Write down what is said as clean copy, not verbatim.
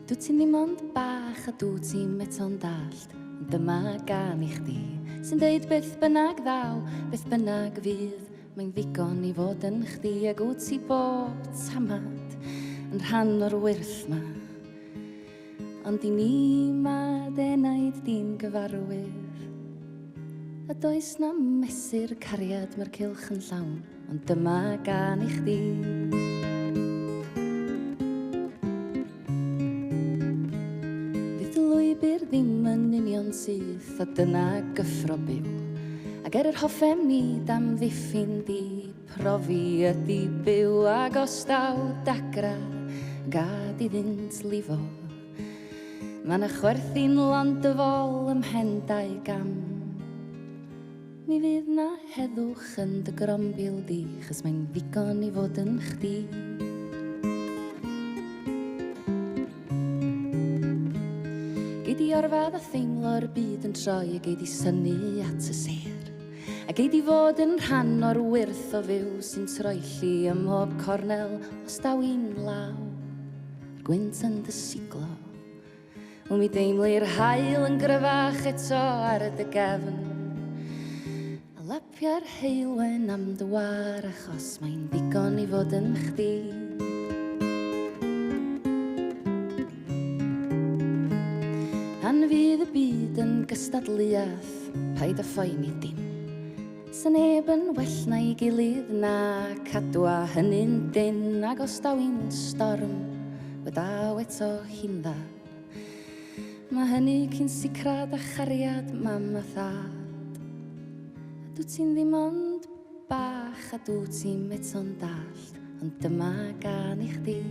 Dwyt ti'n ddim ond bach a dwyt ti'n meton dallt. Dyma gan i chdi sy'n deud beth bynnag ddaw, beth bynnag fydd. Mae'n ddigon i fod yn chdi ag wyt ti bob tamad yn rhan o'r wyrth ma. Ond i ni ma denaid di'n gyfarwydd. A does na mesur cariad mae'r cylch yn llawn, ond dyma gan i chdi. Byr ddim yn union syth, a dyna gyffro byw. Ac yr hoffem ni dam ddiffyn di, profi ydi byw. Ag os daw dagra, gad iddynt lifo. Ma' na chwerthin land y fol ym mhen 2 gam. Mi fydd na heddwch yn dy grombil di, chys mae'n ddigon i fod yn chdi. Gei di orfad a theimlo'r byd yn troi a gei di synnu at y sêr. A gei di fod yn rhan o'r wyrth o fyw sy'n troelli ym mhob cornel os daw i'n law. Gwynt yn dy siglo. O mi deimlu'r haul yn gryfach eto ar y dy gefn. A lapia'r heilwen am dy war achos mae'n ddigon i fod yn chdi. Pan fydd y byd yn gystadleuaeth, paid a phoeni dim. Sa neb yn well na i gilydd na cadw a hynny'n dyn. Ag os daw i'n storm, wydaw eto hi'n dda. Mae hynny cyn sicrad a chariad mam a thad. A dwyt ti'n ddim ond bach a dwyt ti'n meto'n dallt, ond dyma gan i chdi.